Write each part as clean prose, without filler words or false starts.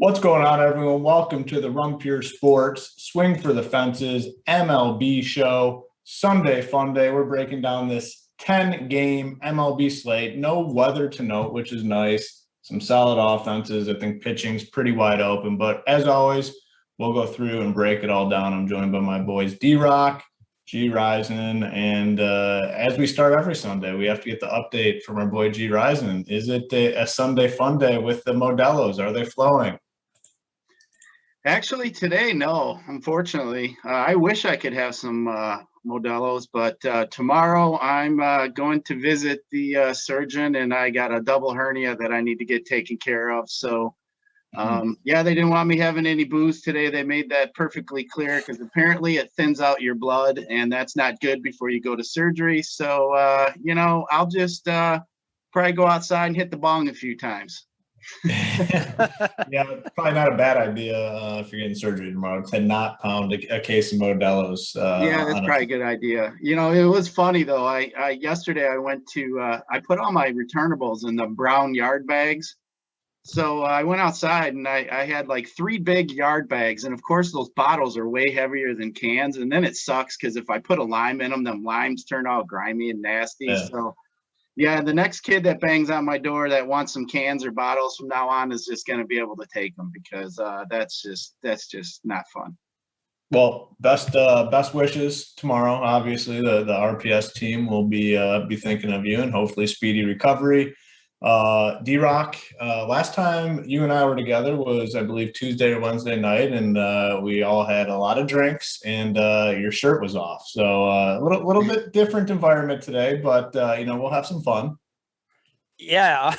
What's going on, everyone? Welcome to the Run Pure Sports Swing for the Fences MLB show. Sunday fun day. We're breaking down this 10-game MLB slate. No weather to note, which is nice. Some solid offenses. I think pitching's pretty wide open. But as always, we'll go through and break it all down. I'm joined by my boys D-Rock, G Risen, and as we start every Sunday, we have to get the update from our boy G Risen. Is it a Sunday fun day with the Modelos? Are they flowing? Actually, today, no, unfortunately. I wish I could have some Modelos, but tomorrow I'm going to visit the surgeon, and I got a double hernia that I need to get taken care of. So, yeah, they didn't want me having any booze today. They made that perfectly clear because apparently it thins out your blood, and that's not good before you go to surgery. So, I'll just probably go outside and hit the bong a few times. Yeah, probably not a bad idea if you're getting surgery tomorrow to not pound a case of Modelo's. Yeah, that's probably a good idea. It was funny though. I yesterday I went to I put all my returnables in the brown yard bags. So I went outside and I had like 3 big yard bags, and of course those bottles are way heavier than cans, and then it sucks because if I put a lime in them limes turn out grimy and nasty. Yeah. So yeah, the next kid that bangs on my door that wants some cans or bottles from now on is just going to be able to take them because that's just not fun. Well, best wishes tomorrow. Obviously, the RPS team will be thinking of you and hopefully speedy recovery. D-Rock, last time you and I were together was, I believe, Tuesday or Wednesday night, and we all had a lot of drinks, and your shirt was off. So a little bit different environment today, but we'll have some fun. Yeah,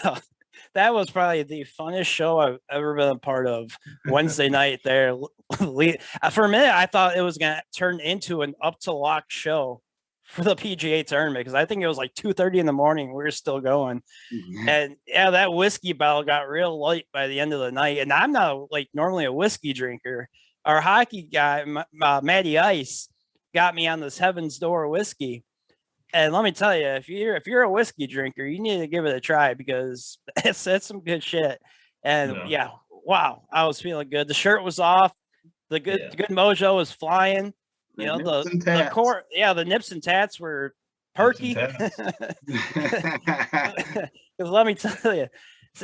that was probably the funnest show I've ever been a part of. Wednesday night there. For a minute, I thought it was going to turn into an up to lock show for the PGA tournament because I think it was like 2:30 in the morning. We were still going. Mm-hmm. And yeah, that whiskey bottle got real light by the end of the night. And I'm not normally a whiskey drinker. Our hockey guy, Matty Ice, got me on this Heaven's Door whiskey. And let me tell you, if you're a whiskey drinker, you need to give it a try because it's some good shit. And yeah, wow, I was feeling good. The shirt was off. The good mojo was flying. The nips and tats were perky. Because let me tell you,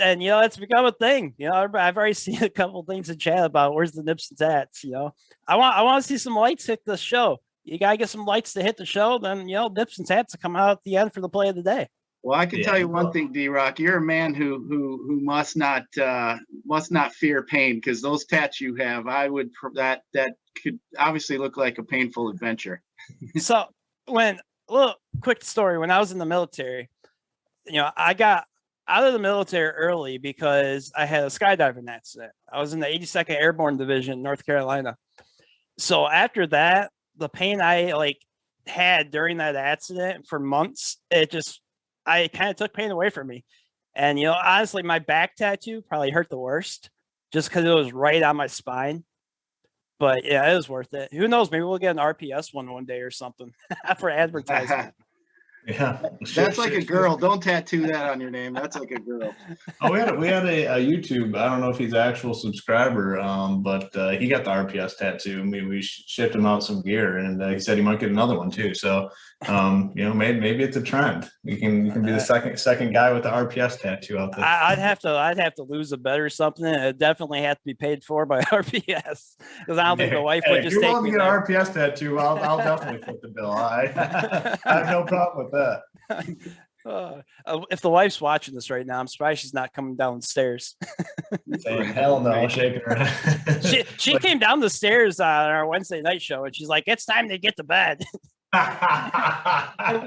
and it's become a thing. I've already seen a couple things in chat about where's the nips and tats. I want to see some lights hit the show. You gotta get some lights to hit the show. Then nips and tats will come out at the end for the play of the day. Well, I can tell you one thing, D-Rock. You're a man who must not fear pain because those tats you have, that could obviously look like a painful adventure. So quick story, when I was in the military, I got out of the military early because I had a skydiving accident. I was in the 82nd Airborne Division, North Carolina. So after that, the pain I had during that accident for months, I kind of took pain away from me. And, honestly, my back tattoo probably hurt the worst just because it was right on my spine. But yeah, it was worth it. Who knows? Maybe we'll get an RPS one day or something for advertising. Yeah, that's like a girl. Don't tattoo that on your name. That's like a girl. Oh, we had a YouTube. I don't know if he's an actual subscriber, but he got the RPS tattoo. We shipped him out some gear, and he said he might get another one too. So, maybe it's a trend. You can be the second guy with the RPS tattoo out there. I'd have to lose a bet or something. It definitely have to be paid for by RPS because I don't think the wife would just take me. If you want to get an RPS tattoo, I'll definitely foot the bill. I have no problem with that. If the wife's watching this right now, I'm surprised she's not coming down the stairs. Saying hell no, shaking her head. She came down the stairs on our Wednesday night show, and she's like, "It's time to get to bed."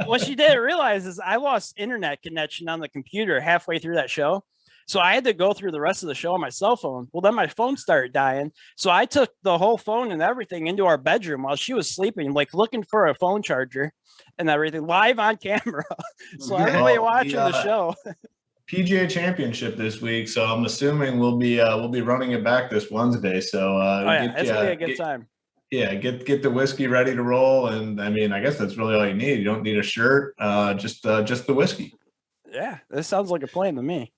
What she didn't realize is I lost internet connection on the computer halfway through that show. So I had to go through the rest of the show on my cell phone. Well, then my phone started dying. So I took the whole phone and everything into our bedroom while she was sleeping, looking for a phone charger and everything live on camera. So everybody watching the show. PGA Championship this week, so I'm assuming we'll be running it back this Wednesday. So it's gonna be a good time. Yeah, get the whiskey ready to roll, and I mean, I guess that's really all you need. You don't need a shirt, just the whiskey. Yeah, this sounds like a plan to me.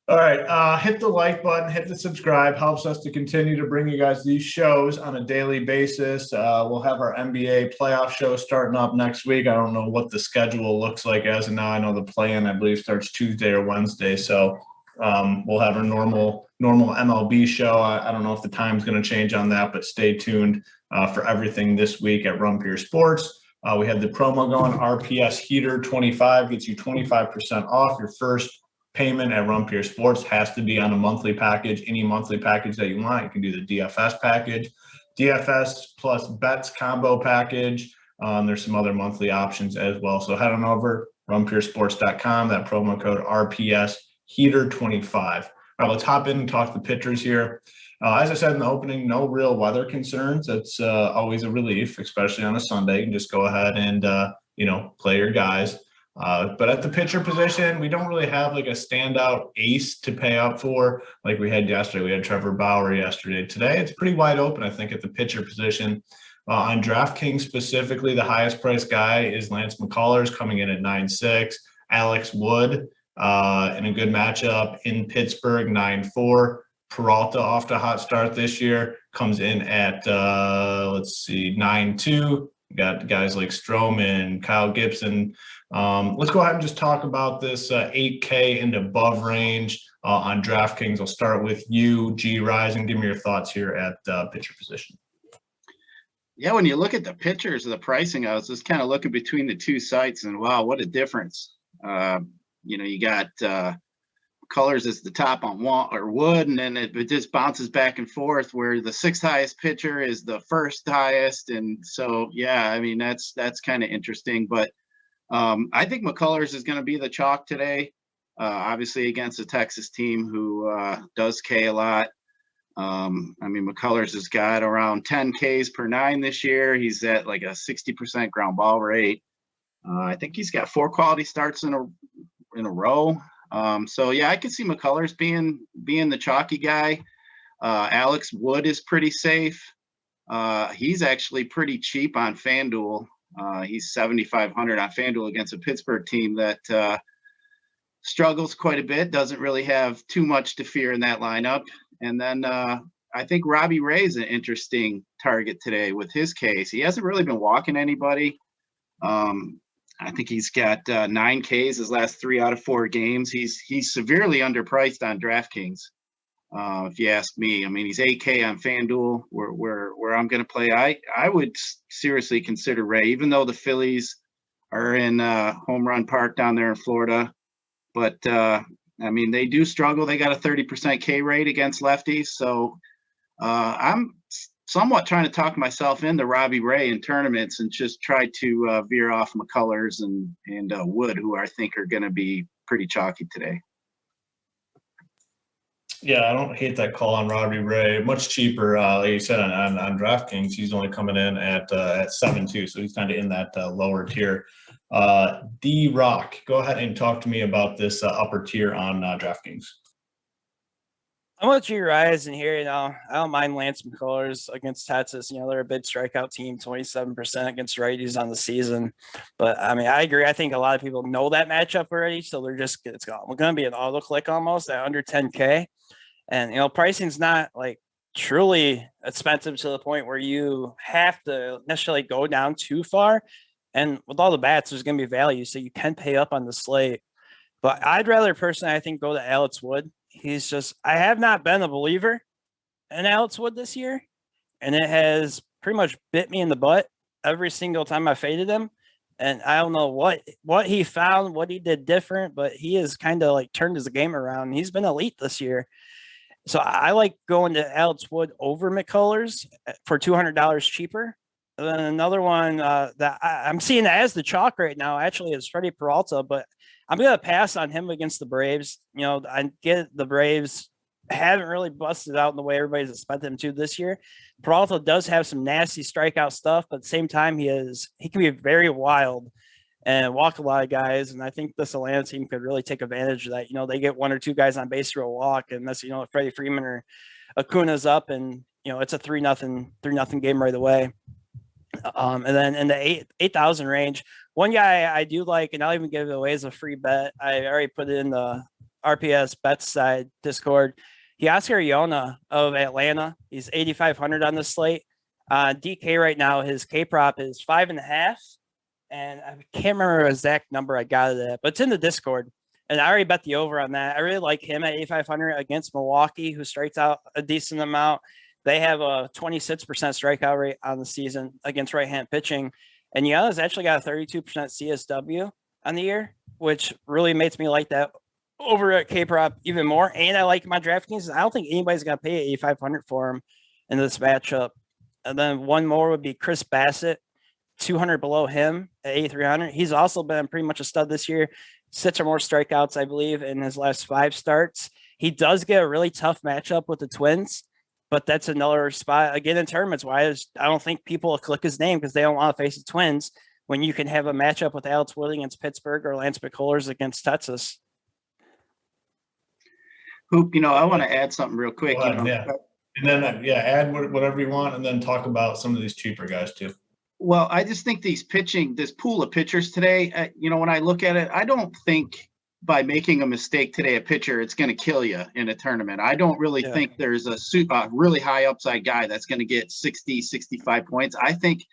All right. Hit the like button, hit the subscribe. Helps us to continue to bring you guys these shows on a daily basis. We'll have our NBA playoff show starting up next week. I don't know what the schedule looks like as of now. I know the play-in, I believe, starts Tuesday or Wednesday. So we'll have a normal MLB show. I don't know if the time's going to change on that, but stay tuned for everything this week at Rumpier Sports. We have the promo going. RPS Heater 25 gets you 25% off your first payment at Rumpier Sports. Has to be on a monthly package. Any monthly package that you want, you can do the DFS package, DFS plus bets combo package. There's some other monthly options as well. So head on over rumpiersports.com. That promo code RPS Heater 25. All right, let's hop in and talk the pitchers here. As I said in the opening, no real weather concerns. That's always a relief, especially on a Sunday. You can just go ahead and play your guys. But at the pitcher position, we don't really have like a standout ace to pay up for like we had yesterday. We had Trevor Bauer yesterday. Today, it's pretty wide open, I think, at the pitcher position. On DraftKings specifically, the highest priced guy is Lance McCullers coming in at 9.6. Alex Wood in a good matchup in Pittsburgh, 9.4. Peralta off to a hot start this year, comes in at, 9.2. Got guys like Stroman, Kyle Gibson. Let's go ahead and just talk about this 8K and above range on DraftKings. I'll start with you, G Rising. Give me your thoughts here at pitcher position. Yeah, when you look at the pitchers, the pricing, I was just kind of looking between the two sites, and wow, what a difference. You got Colors is the top on Wood, and then it just bounces back and forth where the sixth highest pitcher is the first highest. And so, yeah, I mean, that's kind of interesting. But I think McCullers is going to be the chalk today, obviously against a Texas team who does K a lot. McCullers has got around 10 Ks per 9 this year. He's at like a 60% ground ball rate. I think he's got 4 quality starts in a row. So yeah, I could see McCullers being the chalky guy. Alex Wood is pretty safe. He's actually pretty cheap on FanDuel. He's 7,500 on FanDuel against a Pittsburgh team that struggles quite a bit, doesn't really have too much to fear in that lineup. And then I think Robbie Ray is an interesting target today with his case. He hasn't really been walking anybody. I think he's got 9 Ks his last 3 out of 4 games. He's severely underpriced on DraftKings, if you ask me. I mean, he's 8K on FanDuel, where I'm going to play. I would seriously consider Ray, even though the Phillies are in Home Run Park down there in Florida. But, they do struggle. They got a 30% K rate against lefties. So I'm somewhat trying to talk myself into Robbie Ray in tournaments and just try to veer off McCullers and Wood, who I think are going to be pretty chalky today. Yeah, I don't hate that call on Robbie Ray. Much cheaper, like you said, on DraftKings. He's only coming in at 7.2, so he's kind of in that lower tier. D-Rock, go ahead and talk to me about this upper tier on DraftKings. I'm with you, Rise, in here. I don't mind Lance McCullers against Texas. They're a big strikeout team, 27% against righties on the season. But I agree. I think a lot of people know that matchup already, so it's going to be an auto click almost at under 10K. And pricing's not like truly expensive to the point where you have to necessarily go down too far. And with all the bats, there's going to be value, so you can pay up on the slate. But I'd rather personally, I think, go to Alex Wood. I have not been a believer in Alex Wood this year, and it has pretty much bit me in the butt every single time I faded him. And I don't know what he found, what he did different, but he has kind of like turned his game around. He's been elite this year. So I like going to Alex Wood over McCullers for $200 cheaper. And then another one that I'm seeing as the chalk right now actually is Freddie Peralta, but I'm going to pass on him against the Braves. I get the Braves haven't really busted out in the way everybody's expected them to this year. Peralta does have some nasty strikeout stuff, but at the same time, he can be very wild and walk a lot of guys. And I think this Atlanta team could really take advantage of that. They get 1 or 2 guys on base for a walk, and that's, Freddie Freeman or Acuna's up, and, it's a 3-0 game right away. And then in the 8,000 range, one guy I do like, and I'll even give it away as a free bet. I already put it in RPS bets side Discord. Teoscar Yona of Atlanta. He's 8,500 on the slate. DK right now, his K prop is 5.5. And I can't remember the exact number I got it at, but it's in the Discord. And I already bet the over on that. I really like him at 8,500 against Milwaukee, who strikes out a decent amount. They have a 26% strikeout rate on the season against right-hand pitching. And Yona's actually got a 32% CSW on the year, which really makes me like that over at K-Prop even more. And I like my DraftKings. I don't think anybody's going to pay 8,500 for him in this matchup. And then one more would be Chris Bassett, 200 below him at 8,300. He's also been pretty much a stud this year. 6 or more strikeouts, I believe, in his last 5 starts. He does get a really tough matchup with the Twins, but that's another spot. Again, in tournaments, why I don't think people will click his name because they don't want to face the Twins when you can have a matchup with Alex Wood against Pittsburgh or Lance McCullers against Texas. Hoop, I want to add something real quick. Yeah. And then, add whatever you want and then talk about some of these cheaper guys too. Well, I just think this pool of pitchers today, when I look at it, I don't think by making a mistake today, a pitcher, it's going to kill you in a tournament. I don't really think there's a really high upside guy that's going to get 60, 65 points. I think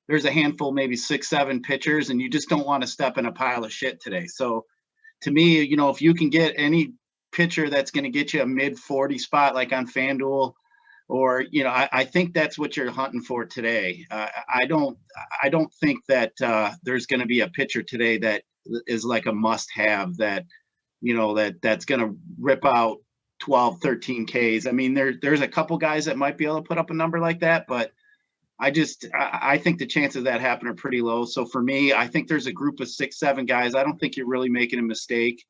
there's a handful, maybe 6, 7 pitchers, and you just don't want to step in a pile of shit today. So to me, if you can get any pitcher that's going to get you a mid 40 spot, like on FanDuel, or, I think that's what you're hunting for today. I don't think that there's going to be a pitcher today that is like a must have that, that's going to rip out 12, 13 Ks. I mean, there's a couple guys that might be able to put up a number like that, but I think the chances of that happen are pretty low. So for me, I think there's a group of 6, 7 guys. I don't think you're really making a mistake.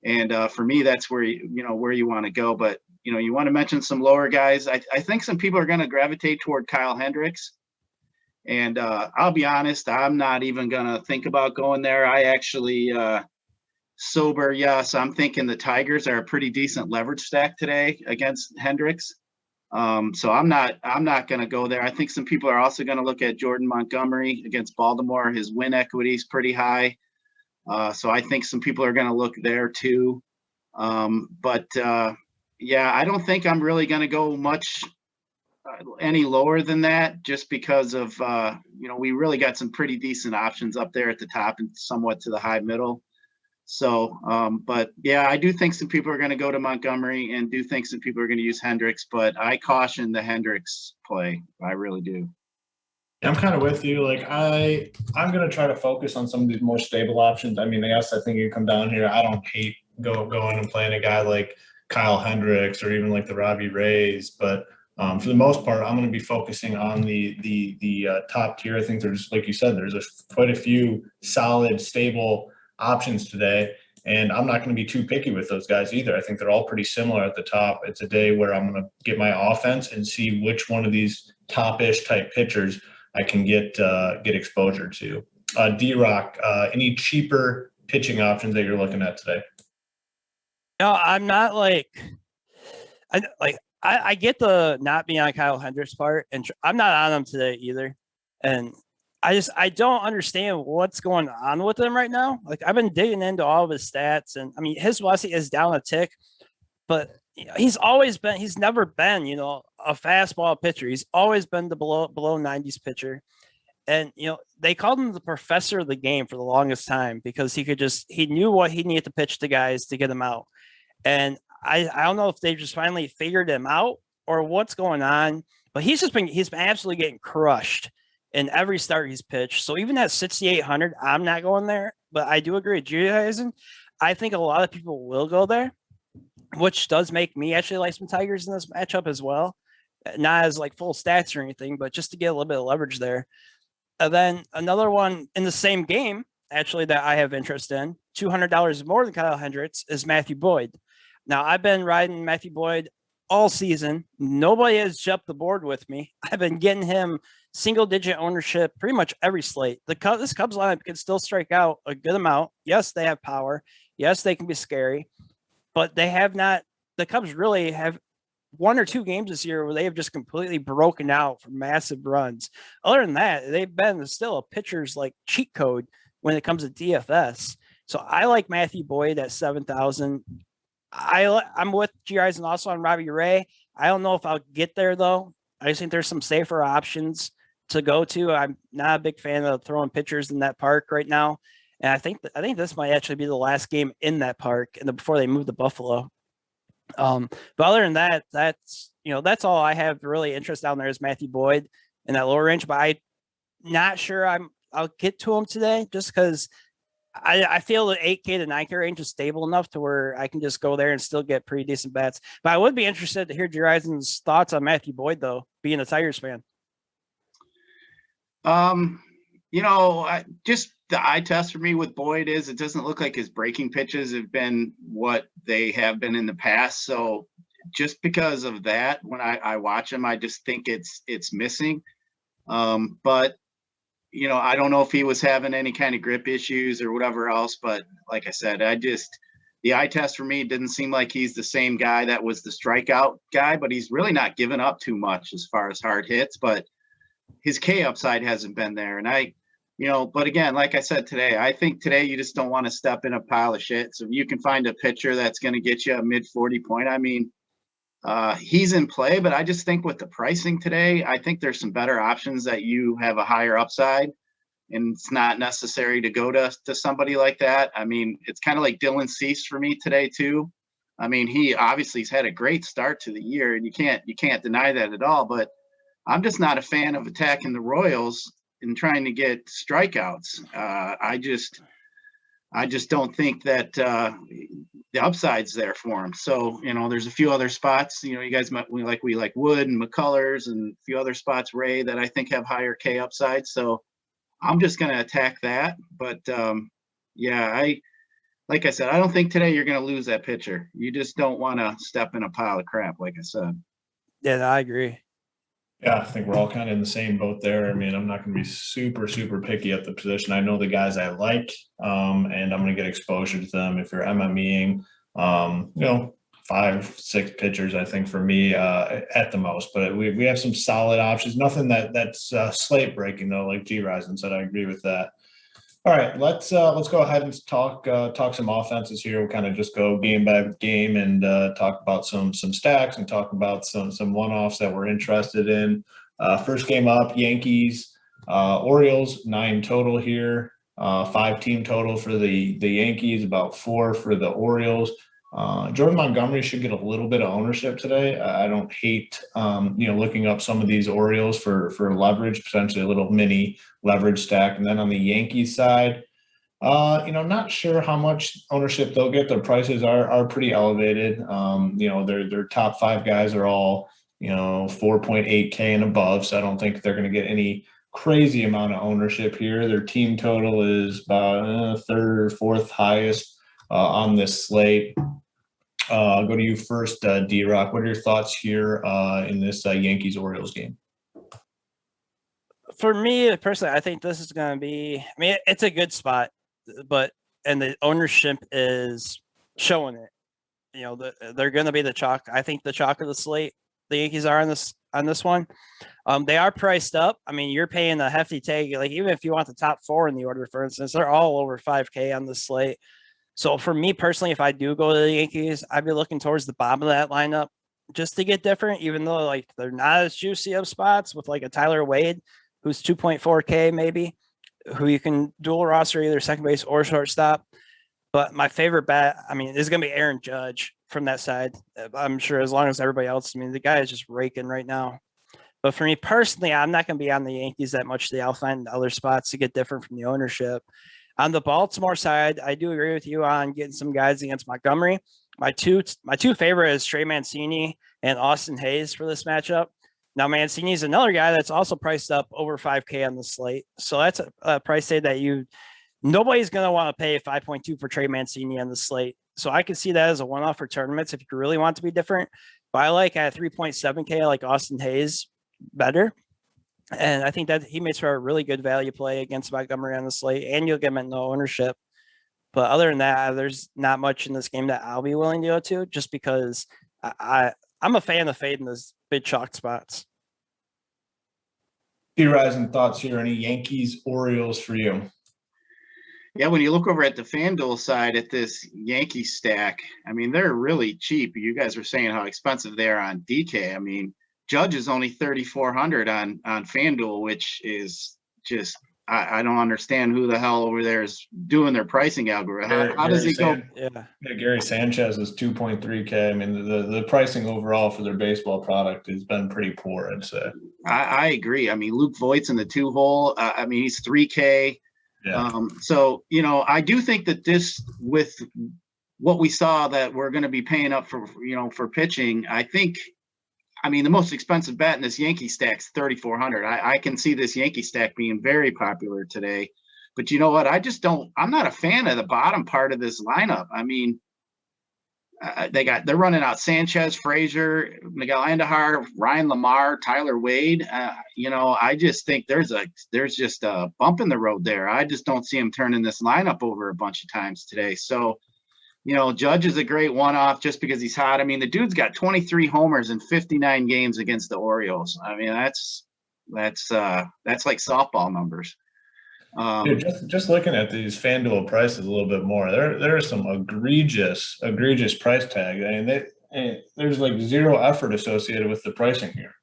And for me, that's where you want to go. But, you want to mention some lower guys. I think some people are going to gravitate toward Kyle Hendricks. And I'll be honest, I'm not even going to think about going there. I actually sober. Yes, I'm thinking the Tigers are a pretty decent leverage stack today against Hendricks. So I'm not going to go there. I think some people are also going to look at Jordan Montgomery against Baltimore. His win equity is pretty high. So I think some people are going to look there too. I don't think I'm really going to go much any lower than that, just because of, we really got some pretty decent options up there at the top and somewhat to the high middle. So, I do think some people are going to go to Montgomery and do think some people are going to use Hendricks, but I caution the Hendricks play. I really do. I'm kind of with you. Like I'm going to try to focus on some of these more stable options. I mean, I think you come down here. I don't hate going and playing a guy like Kyle Hendricks or even like the Robbie Rays, but for the most part, I'm going to be focusing on the top tier. I think there's, like you said, there's quite a few solid, stable options today, and I'm not going to be too picky with those guys either. I think they're all pretty similar at the top. It's a day where I'm going to get my offense and see which one of these top-ish type pitchers I can get exposure to. D-Rock, any cheaper pitching options that you're looking at today? No, I'm not I get the not being on Kyle Hendricks part, and I'm not on him today either. And I don't understand what's going on with him right now. Like, I've been digging into all of his stats, and I mean, his velocity is down a tick, but he's never been, a fastball pitcher. He's always been the below 90s pitcher. And, they called him the professor of the game for the longest time because he knew what he needed to pitch to guys to get him out. And I don't know if they just finally figured him out or what's going on, but he's been absolutely getting crushed in every start he's pitched. So even at 6,800, I'm not going there, but I do agree with you guys. I think a lot of people will go there, which does make me actually like some Tigers in this matchup as well. Not as like full stats or anything, but just to get a little bit of leverage there. And then another one in the same game, actually, that I have interest in, $200 more than Kyle Hendricks, is Matthew Boyd. Now, I've been riding Matthew Boyd all season. Nobody has jumped the board with me. I've been getting him single-digit ownership pretty much every slate. This Cubs lineup can still strike out a good amount. Yes, they have power. Yes, they can be scary. But they have not – the Cubs really have 1 or 2 games this year where they have just completely broken out for massive runs. Other than that, they've been still a pitcher's like cheat code when it comes to DFS. So I like Matthew Boyd at 7,000. I'm with G Eisen also on Robbie Ray. I don't know if I'll get there though. I just think there's some safer options to go to. I'm not a big fan of throwing pitchers in that park right now, and I think this might actually be the last game in that park, and before they move to Buffalo. But other than that, that's all I have really interest down there is Matthew Boyd in that lower range. But I'm not sure I'll get to him today just because I feel the 8K to 9K range is stable enough to where I can just go there and still get pretty decent bets. But I would be interested to hear Jerisen's thoughts on Matthew Boyd, though, being a Tigers fan. Just the eye test for me with Boyd is it doesn't look like his breaking pitches have been what they have been in the past. So just because of that, when I watch him, I just think it's missing. But I don't know if he was having any kind of grip issues or whatever else, but like I said, the eye test for me didn't seem like he's the same guy that was the strikeout guy, but he's really not given up too much as far as hard hits, but his K upside hasn't been there. And but again, like I said today, I think today you just don't want to step in a pile of shit. So if you can find a pitcher that's going to get you a mid 40 point, he's in play, but I just think with the pricing today, I think there's some better options that you have a higher upside, and it's not necessary to go to somebody like that. It's kind of like Dylan Cease for me today too. He obviously has had a great start to the year, and you can't deny that at all. But I'm just not a fan of attacking the Royals and trying to get strikeouts. I just don't think that the upside's there for him. So, there's a few other spots, you guys we like Wood and McCullers and a few other spots, Ray, that I think have higher K upside. So I'm just going to attack that. But like I said, I don't think today you're going to lose that pitcher. You just don't want to step in a pile of crap, like I said. Yeah, I agree. Yeah, I think we're all kind of in the same boat there. I'm not going to be super, super picky at the position. I know the guys I like, and I'm going to get exposure to them. If you're MMEing, 5-6 pitchers, I think for me at the most. But we have some solid options. Nothing that's slate breaking though, like G Risen said. I agree with that. All right, let's go ahead and talk some offenses here. We'll kind of just go game by game and talk about some stacks and talk about some one-offs that we're interested in. First game up, Yankees, Orioles, 9 total here, 5 team total for the Yankees, about 4 for the Orioles. Jordan Montgomery should get a little bit of ownership today. I don't hate, looking up some of these Orioles for leverage, potentially a little mini leverage stack. And then on the Yankees side, not sure how much ownership they'll get. Their prices are pretty elevated. Their top 5 guys are all, 4.8K and above. So I don't think they're going to get any crazy amount of ownership here. Their team total is about 3rd or 4th highest on this slate. I'll go to you first, D-Rock. What are your thoughts here in this Yankees-Orioles game? For me, personally, I think this is going to be – it's a good spot, and the ownership is showing it. They're going to be the chalk. I think the chalk of the slate the Yankees are on this one. They are priced up. You're paying a hefty tag. Like, even if you want the top 4 in the order, for instance, they're all over 5K on the slate. So for me personally, if I do go to the Yankees, I'd be looking towards the bottom of that lineup just to get different, even though they're not as juicy of spots with a Tyler Wade, who's 2.4K maybe, who you can dual roster either second base or shortstop. But my favorite bet, is going to be Aaron Judge from that side. I'm sure as long as everybody else, the guy is just raking right now. But for me personally, I'm not going to be on the Yankees that much today. I'll find other spots to get different from the ownership. On the Baltimore side, I do agree with you on getting some guys against Montgomery. My two favorite is Trey Mancini and Austin Hayes for this matchup. Now, Mancini is another guy that's also priced up over 5K on the slate. So that's a price tag that nobody's going to want to pay 5.2 for Trey Mancini on the slate. So I can see that as a one-off for tournaments if you really want to be different. But I like at 3.7K, I like Austin Hayes better. And I think that he makes for a really good value play against Montgomery on the slate, and you'll get him at no ownership. But other than that, there's not much in this game that I'll be willing to go to just because I'm a fan of fading those big chalk spots. D-Rising thoughts here. Any Yankees, Orioles for you? Yeah, when you look over at the FanDuel side at this Yankee stack, I mean, they're really cheap. You guys were saying how expensive they are on DK. I mean, Judge is only 3,400 on FanDuel, which is just I don't understand who the hell over there is doing their pricing algorithm. How does he go? Yeah, Gary Sanchez is 2.3K. I mean, the pricing overall for their baseball product has been pretty poor, I'd say. I agree. I mean, Luke Voigt's in the 2-hole. I mean, he's 3K. Yeah. So, you know, I do think that this, with what we saw that we're going to be paying up for, you know, for pitching, I mean, the most expensive bet in this Yankee stack's 3,400. I can see this Yankee stack being very popular today. But you know what? I'm not a fan of the bottom part of this lineup. I mean, they're running out Sanchez, Frazier, Miguel Andujar, Ryan Lamar, Tyler Wade. You know, I just think there's just a bump in the road there. I just don't see him turning this lineup over a bunch of times today. So, you know, Judge is a great one-off just because he's hot. I mean, the dude's got 23 homers in 59 games against the Orioles. I mean, that's like softball numbers. Just looking at these FanDuel prices a little bit more, there are some egregious price tag. I mean, there's like zero effort associated with the pricing here.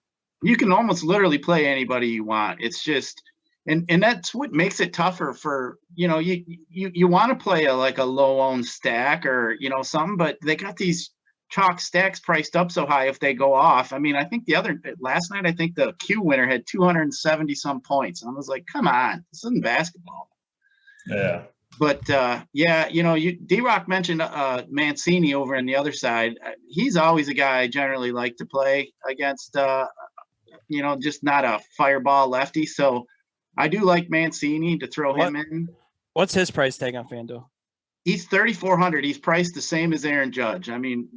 You can almost literally play anybody you want. It's just, and that's what makes it tougher for, you know, you want to play a low owned stack or, you know, something, but they got these chalk stacks priced up so high if they go off. I mean, I think last night, I think the Q winner had 270 some points. I was like, come on, this isn't basketball. Yeah. But yeah, you know, D-Rock mentioned Mancini over on the other side. He's always a guy I generally like to play against, you know, just not a fireball lefty. So I do like Mancini to throw him in. What's his price tag on FanDuel? He's 3,400. He's priced the same as Aaron Judge. I mean,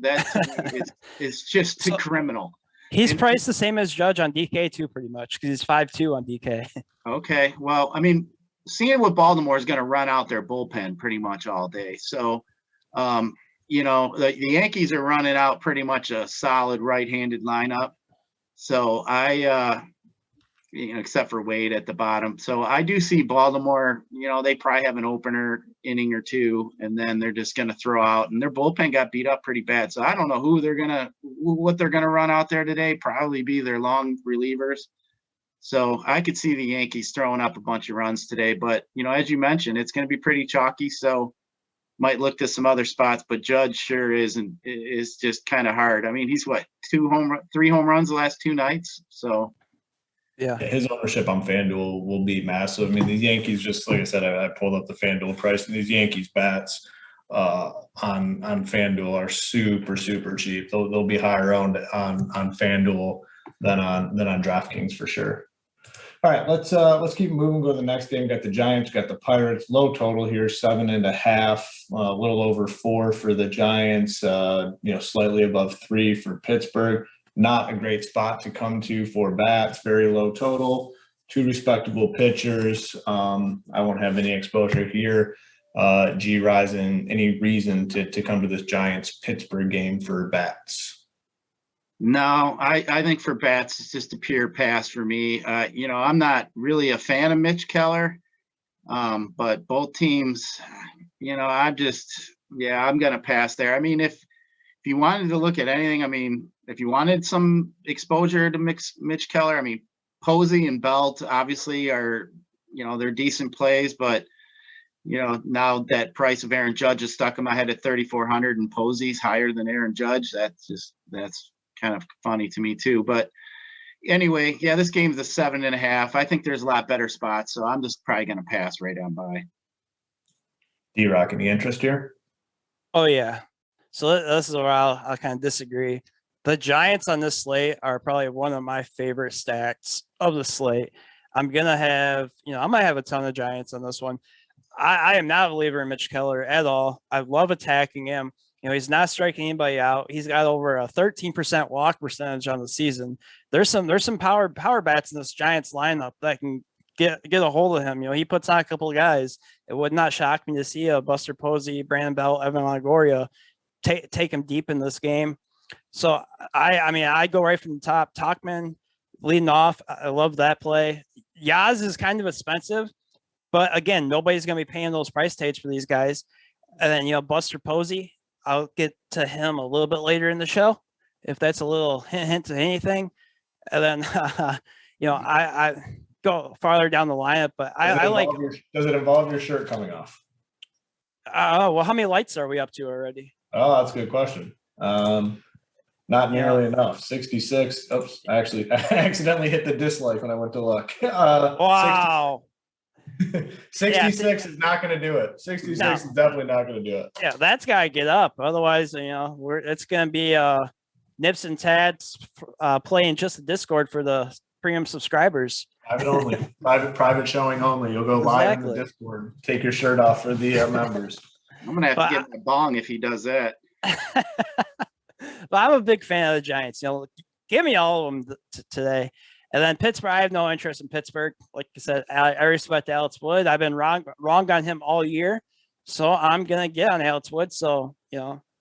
it's just criminal. He's priced the same as Judge on DK too, pretty much, because he's 5.2 on DK. Okay, well, I mean, seeing what Baltimore is going to run out their bullpen pretty much all day. So, you know, the Yankees are running out pretty much a solid right-handed lineup. So you know, except for Wade at the bottom. So I do see Baltimore, you know, they probably have an opener inning or two, and then they're just going to throw out, and their bullpen got beat up pretty bad. So I don't know what they're going to run out there today. Probably be their long relievers. So I could see the Yankees throwing up a bunch of runs today, but you know, as you mentioned, it's going to be pretty chalky. So might look to some other spots, but Judge sure is just kind of hard. I mean, he's 3 home runs the last 2 nights. So yeah, his ownership on FanDuel will be massive. I mean, these Yankees, just like I said, I pulled up the FanDuel price, and these Yankees bats on FanDuel are super cheap. They'll be higher owned on FanDuel than on DraftKings for sure. All right, let's keep moving. Go to the next game. Got the Giants, got the Pirates. Low total here, 7.5, a little over 4 for the Giants. You know, slightly above 3 for Pittsburgh. Not a great spot to come to for bats. Very low total. 2 respectable pitchers. I won't have any exposure here. G Rising, any reason to come to this Giants Pittsburgh game for bats? No, I think for bats, it's just a pure pass for me. You know, I'm not really a fan of Mitch Keller, but both teams, you know, I'm going to pass there. I mean, if you wanted to look at anything, I mean, if you wanted some exposure to Mitch Keller, I mean, Posey and Belt obviously are, you know, they're decent plays, but, you know, now that price of Aaron Judge is stuck in my head at 3,400 and Posey's higher than Aaron Judge, that's kind of funny to me too. But anyway, yeah, this game's a 7.5. I think there's a lot better spots, so I'm just probably going to pass right on by. D-Rock, any interest here? Oh yeah. So this is where I'll kind of disagree. The Giants on this slate are probably one of my favorite stacks of the slate. I'm going to have, you know, I might have a ton of Giants on this one. I am not a believer in Mitch Keller at all. I love attacking him. You know, he's not striking anybody out. He's got over a 13% walk percentage on the season. There's some power bats in this Giants lineup that can get a hold of him. You know, he puts on a couple of guys. It would not shock me to see a Buster Posey, Brandon Belt, Evan Longoria take him deep in this game. So I mean, I go right from the top. Tauchman leading off. I love that play. Yaz is kind of expensive, but again, nobody's going to be paying those price tags for these guys. And then, Buster Posey, I'll get to him a little bit later in the show, if that's a little hint to anything. And then, I go farther down the lineup, but I like. Does it involve your shirt coming off? Well, how many lights are we up to already? Oh, that's a good question. Not nearly enough. 66. Oops, I accidentally hit the dislike when I went to look. Wow. 66 is not going to do it. 66 is definitely not going to do it. Yeah, that's got to get up. Otherwise, it's going to be Nips and Tads playing just the Discord for the premium subscribers. Private only. private showing only. You'll go live in the Discord. Take your shirt off for the members. I'm going to have to get my bong if he does that. But I'm a big fan of the Giants. Give me all of them today. And then Pittsburgh, I have no interest in Pittsburgh. Like I said, I respect Alex Wood. I've been wrong on him all year. So I'm going to get on Alex Wood. So,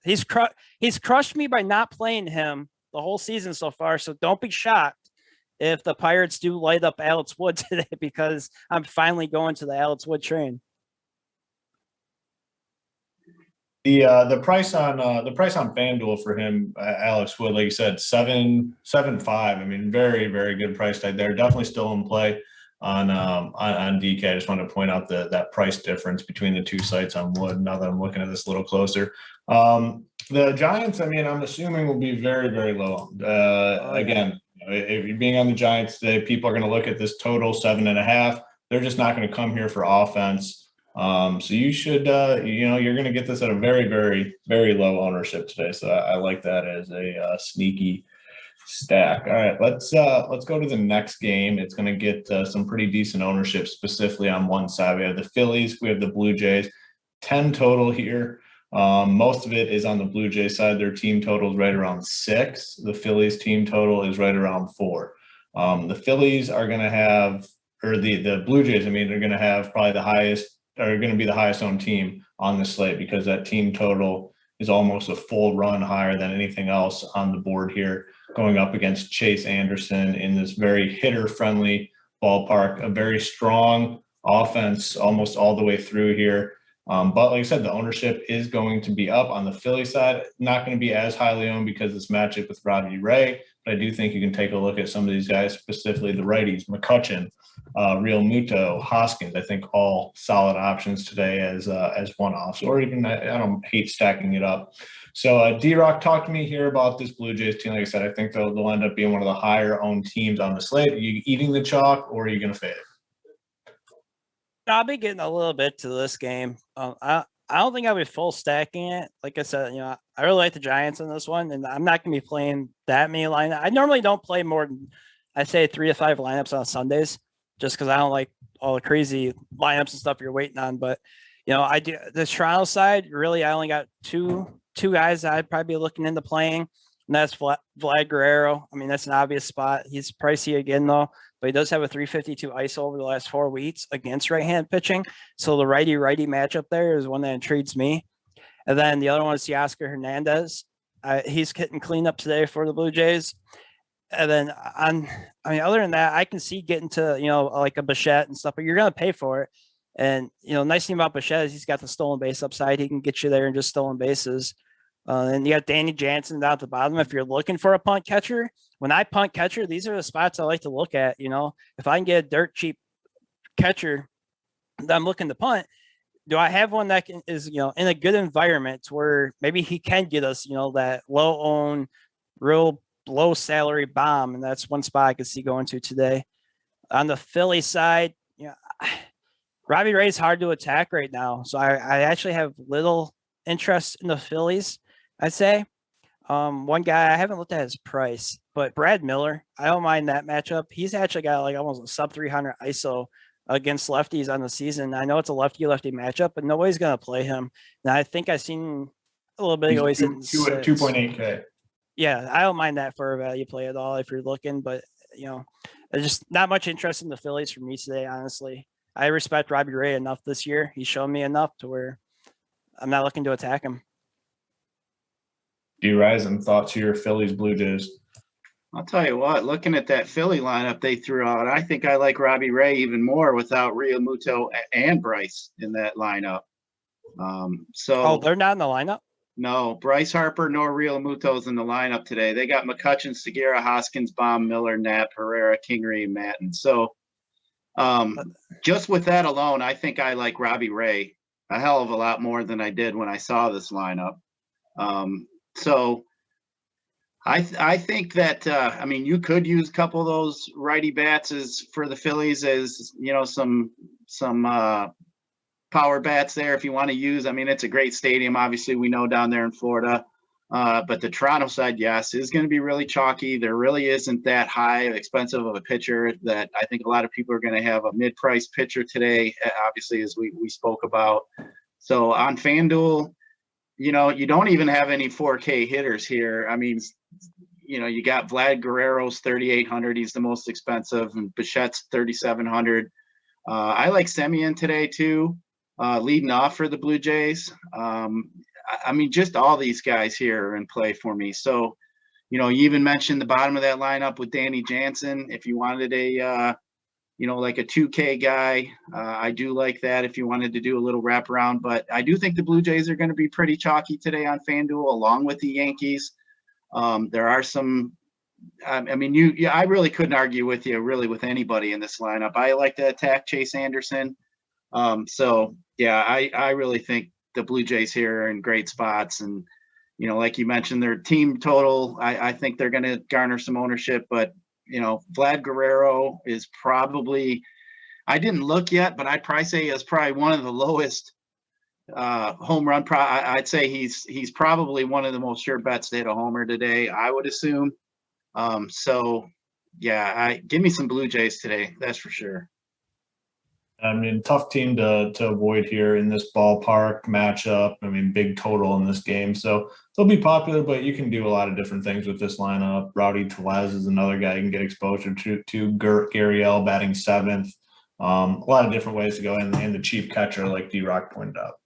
he's crushed me by not playing him the whole season so far. So don't be shocked if the Pirates do light up Alex Wood today, because I'm finally going to the Alex Wood train. The price on FanDuel for him, Alex Wood, like you said, 7.5. I mean, very, very good price tag there. Definitely still in play on DK. I just want to point out that price difference between the two sites on Wood. Now that I'm looking at this a little closer, the Giants, I mean, I'm assuming will be very, very low. Again, if you're being on the Giants today, people are going to look at this total 7.5. They're just not going to come here for offense. So you should, you're going to get this at a very, very, very low ownership today. So I like that as a sneaky stack. All right, let's go to the next game. It's going to get some pretty decent ownership, specifically on one side. We have the Phillies, we have the Blue Jays, 10 total here. Most of it is on the Blue Jays side. Their team total is right around 6. The Phillies team total is right around 4. The Phillies are going to have, or the Blue Jays, I mean, they're going to have probably are going to be the highest owned team on the slate, because that team total is almost a full run higher than anything else on the board here, going up against Chase Anderson in this very hitter-friendly ballpark, a very strong offense almost all the way through here. But like I said, the ownership is going to be up on the Philly side. Not going to be as highly owned because of this matchup with Robbie Ray, but I do think you can take a look at some of these guys, specifically the righties, McCutchen, Real Muto, Hoskins. I think all solid options today as one-offs, or even I don't hate stacking it up. So D-Rock, talk to me here about this Blue Jays team. Like I said, I think they'll end up being one of the higher owned teams on the slate. Are you eating the chalk, or are you going to fade it? I'll be getting a little bit to this game. I don't think I'll be full stacking it. Like I said, I really like the Giants in this one, and I'm not going to be playing that many lineups. I normally don't play more than, I'd say, 3 to 5 lineups on Sundays, just because I don't like all the crazy lineups and stuff you're waiting on. But, I do the Toronto side. Really, I only got two guys that I'd probably be looking into playing, and that's Vlad Guerrero. I mean, that's an obvious spot. He's pricey again, though, but he does have a 352 ISO over the last 4 weeks against right-hand pitching. So the righty-righty matchup there is one that intrigues me. And then the other one is Teoscar Hernandez. He's hitting cleanup today for the Blue Jays. And then other than that, I can see getting to, like a Bichette and stuff, but you're going to pay for it. And, nice thing about Bichette is he's got the stolen base upside. He can get you there in just stolen bases. And you got Danny Jansen down at the bottom. If you're looking for a punt catcher, when I punt catcher, these are the spots I like to look at. If I can get a dirt cheap catcher that I'm looking to punt, do I have one that is in a good environment where maybe he can get us, that low owned, real low salary bomb? And that's one spot I could see going to today. On the Philly side, Robbie Ray's hard to attack right now. So I actually have little interest in the Phillies, I'd say. One guy, I haven't looked at his price, but Brad Miller, I don't mind that matchup. He's actually got like almost a sub 300 ISO against lefties on the season. I know it's a lefty-lefty matchup, but nobody's going to play him. And I think I've seen a little bit ago. He's 2.8K. Yeah, I don't mind that for a value play at all if you're looking, but there's just not much interest in the Phillies for me today, honestly. I respect Robbie Ray enough this year. He's shown me enough to where I'm not looking to attack him. D-Ryzen, thoughts here, Phillies, Blue Jays? I'll tell you what, looking at that Philly lineup they threw out, I think I like Robbie Ray even more without Realmuto and Bryce in that lineup. Oh, they're not in the lineup? No, Bryce Harper nor Realmuto's in the lineup today. They got McCutchen, Segura, Hoskins, Baum, Miller, Knapp, Herrera, Kingery, and Matten. So just with that alone, I think I like Robbie Ray a hell of a lot more than I did when I saw this lineup. So I think that I mean, you could use a couple of those righty bats as for the Phillies as, you know, some power bats there if you want to use. I mean, it's a great stadium, obviously, we know down there in Florida. But the Toronto side, yes, is going to be really chalky. There really isn't that high expensive of a pitcher that I think a lot of people are going to have a mid-price pitcher today, obviously, as we spoke about. So on FanDuel, you know, you don't even have any 4K hitters here. I mean, you know, you got Vlad Guerrero's 3,800. He's the most expensive, and Bichette's 3,700. I like Semien today too, leading off for the Blue Jays. I mean, just all these guys here are in play for me. So, you know, you even mentioned the bottom of that lineup with Danny Jansen. If you wanted a, you know, like a 2K guy, I do like that if you wanted to do a little wraparound. But I do think the Blue Jays are going to be pretty chalky today on FanDuel, along with the Yankees. There are some. I mean, I really couldn't argue with you really with anybody in this lineup. I like to attack Chase Anderson. So yeah, I really think the Blue Jays here are in great spots. And, you know, like you mentioned, their team total, I think they're going to garner some ownership, but, you know, Vlad Guerrero is probably, I didn't look yet, but I'd probably say is probably one of the lowest home run. I'd say he's probably one of the most sure bets to hit a homer today, I would assume. So yeah, give me some Blue Jays today. That's for sure. I mean, tough team to avoid here in this ballpark matchup. I mean, big total in this game. So they'll be popular, but you can do a lot of different things with this lineup. Rowdy Tellez is another guy you can get exposure to. Gary L batting seventh. A lot of different ways to go in, and the cheap catcher, like D-Rock pointed out.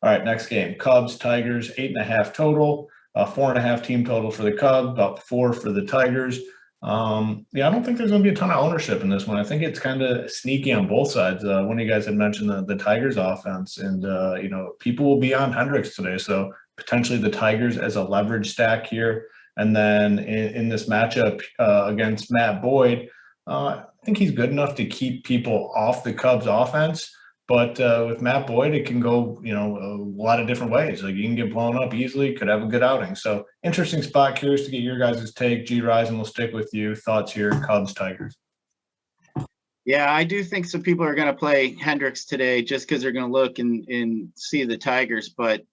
All right, next game. Cubs, Tigers, 8.5 total. 4.5 team total for the Cubs, about 4 for the Tigers. Yeah, I don't think there's going to be a ton of ownership in this one. I think it's kind of sneaky on both sides. One of you guys had mentioned the Tigers offense, and you know, people will be on Hendricks today, so potentially the Tigers as a leverage stack here. And then in this matchup against Matt Boyd, I think he's good enough to keep people off the Cubs offense. But with Matt Boyd, it can go, you know, a lot of different ways. Like, you can get blown up easily, could have a good outing. So interesting spot. Curious to get your guys' take. G. Rise, and we'll stick with you. Thoughts here, Cubs, Tigers. Yeah, I do think some people are going to play Hendricks today just because they're going to look and see the Tigers. But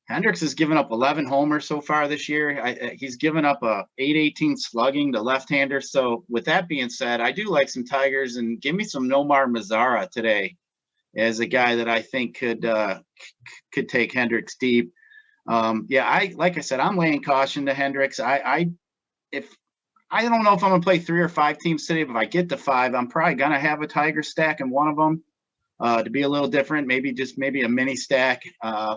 Hendricks has given up 11 homers so far this year. He's given up a 818 slugging to left-hander. So with that being said, I do like some Tigers, and give me some Nomar Mazara today as a guy that I think could take Hendricks deep. Yeah, like I said, I'm laying caution to Hendricks. I don't know if I'm gonna play 3 or 5 teams today, but if I get to 5, I'm probably gonna have a Tiger stack in one of them to be a little different. Maybe a mini stack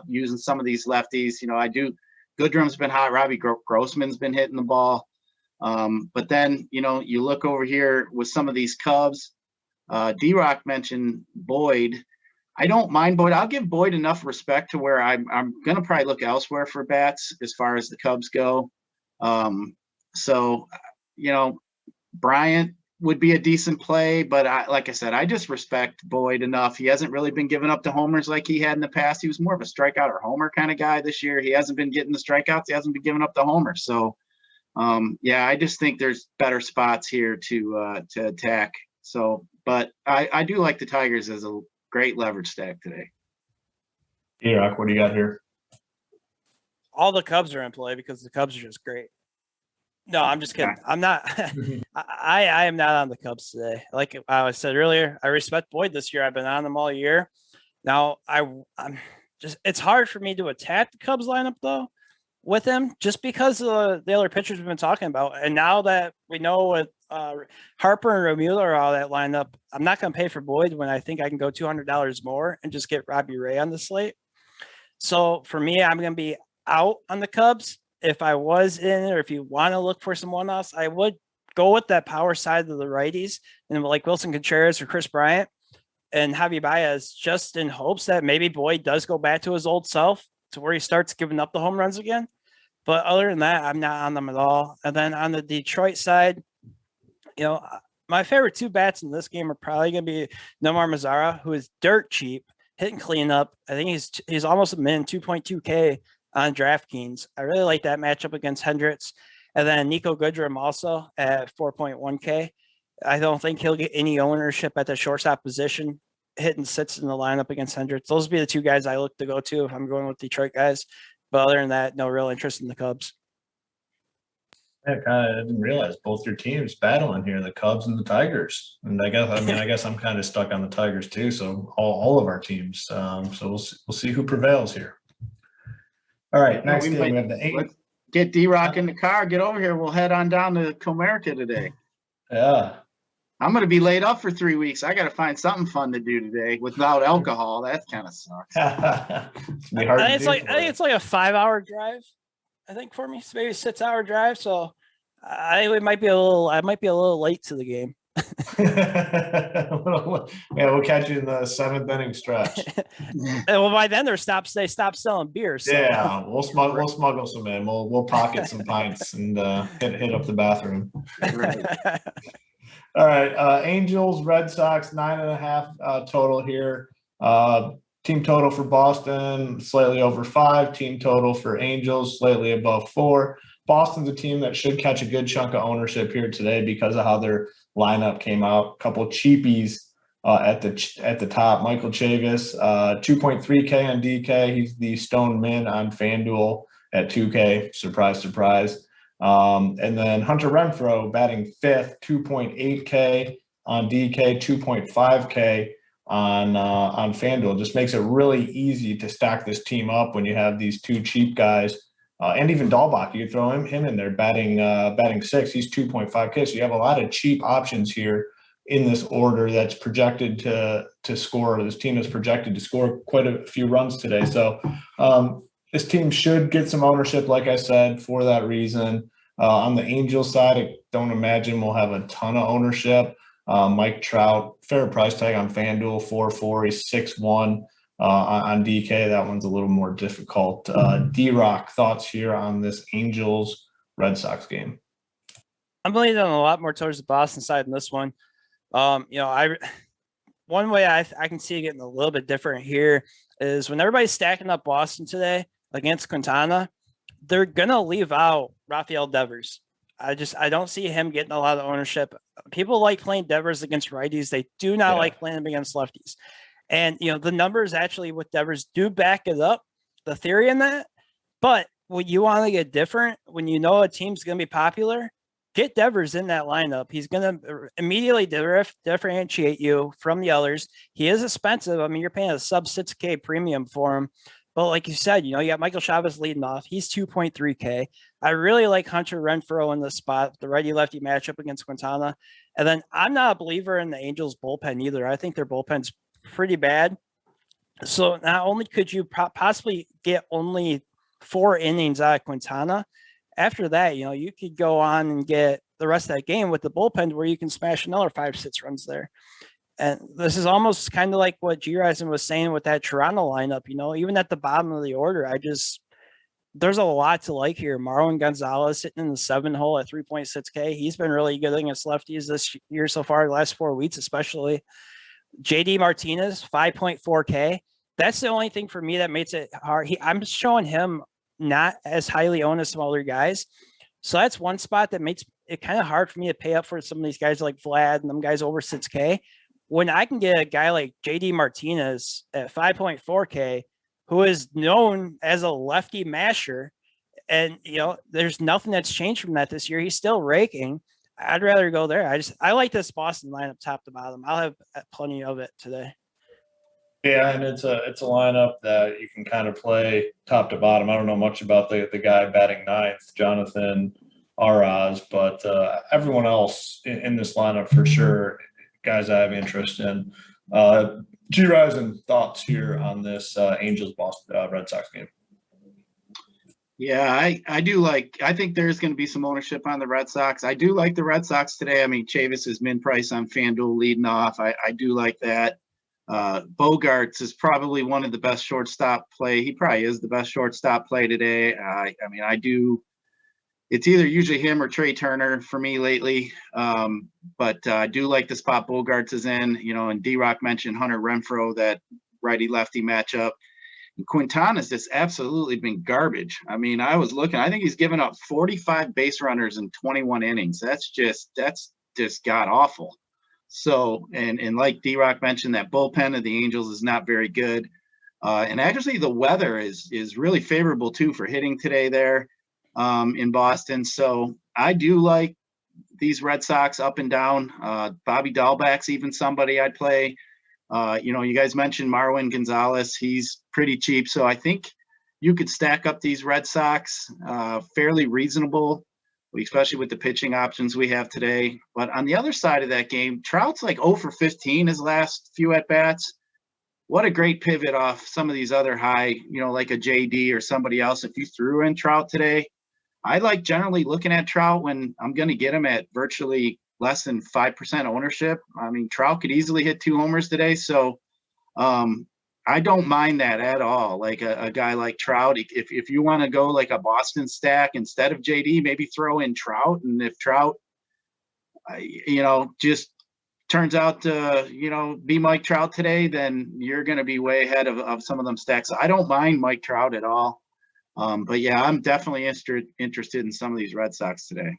using some of these lefties. You know, Goodrum's been hot. Robbie Grossman's been hitting the ball. But then, you know, you look over here with some of these Cubs. D-Rock mentioned Boyd. I don't mind Boyd. I'll give Boyd enough respect to where I'm going to probably look elsewhere for bats as far as the Cubs go. So, you know, Bryant would be a decent play, but like I said, I just respect Boyd enough. He hasn't really been giving up the homers like he had in the past. He was more of a strikeout or homer kind of guy this year. He hasn't been getting the strikeouts. He hasn't been giving up the homers. So, yeah, I just think there's better spots here to attack. So, but I do like the Tigers as a great leverage stack today. Yeah, what do you got here? All the Cubs are in play because the Cubs are just great. No, I'm just kidding. I'm not. I am not on the Cubs today. Like I said earlier, I respect Boyd this year. I've been on them all year. Now I'm just. It's hard for me to attack the Cubs lineup though with him, just because of the other pitchers we've been talking about. And now that we know with Harper and Romulo are all that lineup, I'm not going to pay for Boyd when I think I can go $200 more and just get Robbie Ray on the slate. So for me, I'm going to be out on the Cubs. If I was in, or if you want to look for some one-offs, I would go with that power side of the righties and like Wilson Contreras or Chris Bryant and Javi Baez, just in hopes that maybe Boyd does go back to his old self to where he starts giving up the home runs again. But other than that, I'm not on them at all. And then on the Detroit side, my favorite two bats in this game are probably going to be Nomar Mazara, who is dirt cheap, hitting cleanup. I think he's almost a min, 2.2K on DraftKings. I really like that matchup against Hendricks. And then Nico Goodrum also at 4.1K. I don't think he'll get any ownership at the shortstop position. Hitting sits in the lineup against Hendricks. Those would be the two guys I look to go to if I'm going with Detroit guys. But other than that, no real interest in the Cubs. I didn't realize both your teams battling here, the Cubs and the Tigers. And I guess I'm kind of stuck on the Tigers too. So all of our teams. So we'll see who prevails here. All right, next game we have the 8. Let's get D-Rock in the car. Get over here. We'll head on down to Comerica today. Yeah. I'm going to be laid up for 3 weeks. I got to find something fun to do today without alcohol. That kind of sucks. I think it's like a 5-hour drive. I think for me, it's maybe a 6-hour drive. So I might be a little late to the game. Yeah, we'll catch you in the 7th inning stretch. Well, by then they stop selling beer. So. Yeah, we'll smuggle some in. We'll pocket some pints and hit up the bathroom. Right. All right, Angels, Red Sox, 9.5 total here. Team total for Boston, slightly over 5. Team total for Angels, slightly above 4. Boston's a team that should catch a good chunk of ownership here today because of how their lineup came out. A couple of cheapies at the top. Michael Chavis, 2.3K on DK. He's the stone min on FanDuel at 2K. Surprise, surprise. And then Hunter Renfroe batting 5th, 2.8K on DK, 2.5K on FanDuel. Just makes it really easy to stack this team up when you have these two cheap guys. And even Dahlbach, you could throw him in there batting 6th. He's 2.5K. So you have a lot of cheap options here in this order that's projected to score. This team is projected to score quite a few runs today. So this team should get some ownership, like I said, for that reason. On the Angels side, I don't imagine we'll have a ton of ownership. Mike Trout, fair price tag on FanDuel, 4.4. He's 6.1. On DK, that one's a little more difficult. D-Rock, thoughts here on this Angels Red Sox game? I'm leaning a lot more towards the Boston side in this one. One way I can see it getting a little bit different here is when everybody's stacking up Boston today against Quintana, they're gonna leave out Rafael Devers. I don't see him getting a lot of ownership. People like playing Devers against righties. They do not like playing him against lefties. And, the numbers actually with Devers do back it up, the theory in that. But when you want to get different, when you know a team's going to be popular, get Devers in that lineup. He's going to immediately differentiate you from the others. He is expensive. I mean, you're paying a sub 6K premium for him. But like you said, you got Michael Chavez leading off. He's 2.3K. I really like Hunter Renfroe in the spot, the righty-lefty matchup against Quintana. And then I'm not a believer in the Angels bullpen either. I think their bullpen's pretty bad. So not only could you possibly get only 4 innings out of Quintana, after that, you could go on and get the rest of that game with the bullpen where you can smash another 5-6 runs there. And this is almost kind of like what G. Rison was saying with that Toronto lineup, even at the bottom of the order, there's a lot to like here. Marwin Gonzalez sitting in the 7 hole at 3.6K. He's been really good against lefties this year so far, the last 4 weeks, especially. JD Martinez, 5.4K. That's the only thing for me that makes it hard. I'm showing him not as highly owned as some other guys. So that's one spot that makes it kind of hard for me to pay up for some of these guys like Vlad and them guys over 6K. When I can get a guy like JD Martinez at 5.4K, who is known as a lefty masher, and, there's nothing that's changed from that this year. He's still raking. I'd rather go there. I like this Boston lineup top to bottom. I'll have plenty of it today. Yeah, and it's a lineup that you can kind of play top to bottom. I don't know much about the guy batting 9th, Jonathan Araz, but everyone else in this lineup for sure, guys I have interest in. G. Rison, thoughts here on this Angels Boston Red Sox game? Yeah, I do like, I think there's going to be some ownership on the Red Sox. I do like the Red Sox today. I mean, Chavis is min price on FanDuel leading off. I do like that. Bogarts is probably one of the best shortstop play. He probably is the best shortstop play today. I mean, I do. It's either usually him or Trey Turner for me lately. But I do like the spot Bogarts is in, you know, and D-Rock mentioned Hunter Renfroe, that righty-lefty matchup. And Quintana's just absolutely been garbage. I mean, I was looking, I think he's given up 45 base runners in 21 innings. That's just god awful. So, and like D-Rock mentioned, that bullpen of the Angels is not very good. And actually the weather is really favorable too for hitting today there in Boston. So I do like these Red Sox up and down. Bobby Dahlback's even somebody I'd play. You know, you guys mentioned Marwin Gonzalez. He's pretty cheap. So I think you could stack up these Red Sox fairly reasonable, especially with the pitching options we have today. But on the other side of that game, Trout's like 0 for 15 his last few at-bats. What a great pivot off some of these other high, you know, like a JD or somebody else. If you threw in Trout today, I like generally looking at Trout when I'm going to get him at virtually less than 5% ownership. I mean, Trout could easily hit 2 homers today. So I don't mind that at all. Like a guy like Trout, if you want to go like a Boston stack instead of JD, maybe throw in Trout. And if Trout, you know, just turns out to, you know, be Mike Trout today, then you're going to be way ahead of some of them stacks. I don't mind Mike Trout at all. But yeah, I'm definitely interested in some of these Red Sox today.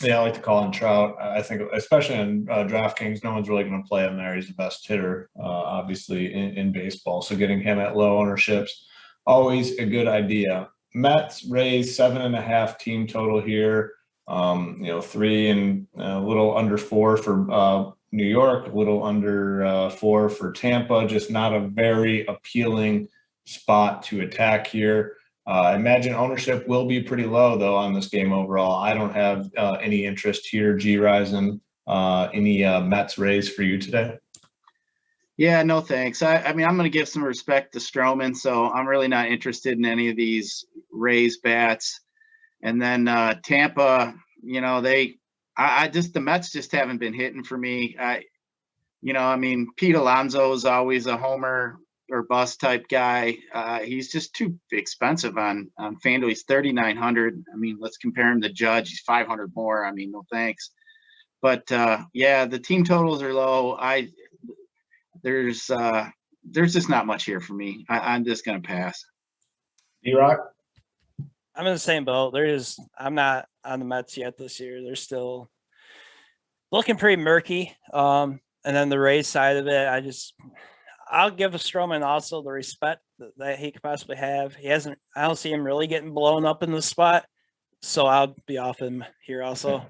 Yeah, I like to call in Trout. I think, especially in DraftKings, no one's really going to play him there. He's the best hitter, obviously, in baseball. So getting him at low ownerships, always a good idea. Mets raised 7.5 team total here. You know, 3 and a little under 4 for New York, a little under 4 for Tampa. Just not a very appealing spot to attack here. I imagine ownership will be pretty low, though, on this game overall. I don't have any interest here. G-Rising, any Mets raise for you today? Yeah, no thanks. I mean, I'm going to give some respect to Stroman, so I'm really not interested in any of these Rays bats. And then Tampa, you know, the Mets just haven't been hitting for me. You know, I mean, Pete Alonso is always a homer or bust type guy. He's just too expensive on FanDuel. He's 3,900. I mean, let's compare him to Judge. He's 500 more. I mean, no thanks. But yeah, the team totals are low. There's just not much here for me. I'm just gonna pass. D-Rock? I'm in the same boat. I'm not on the Mets yet this year. They're still looking pretty murky. And then the Rays side of it, I'll give Stroman also the respect that he could possibly have. I don't see him really getting blown up in the spot, so I'll be off him here also.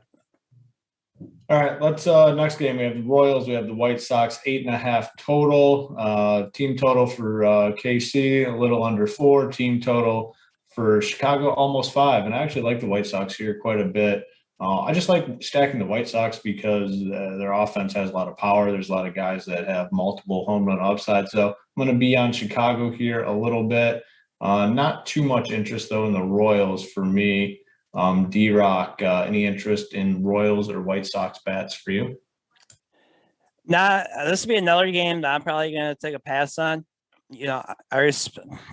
All right, let's next game. We have the Royals. We have the White Sox, 8.5 total. Team total for KC, a little under 4. Team total for Chicago, almost 5. And I actually like the White Sox here quite a bit. I just like stacking the White Sox because their offense has a lot of power. There's a lot of guys that have multiple home run upside. So I'm going to be on Chicago here a little bit. Not too much interest, though, in the Royals for me. D-Rock, any interest in Royals or White Sox bats for you? Nah, this will be another game that I'm probably going to take a pass on. You know, I'm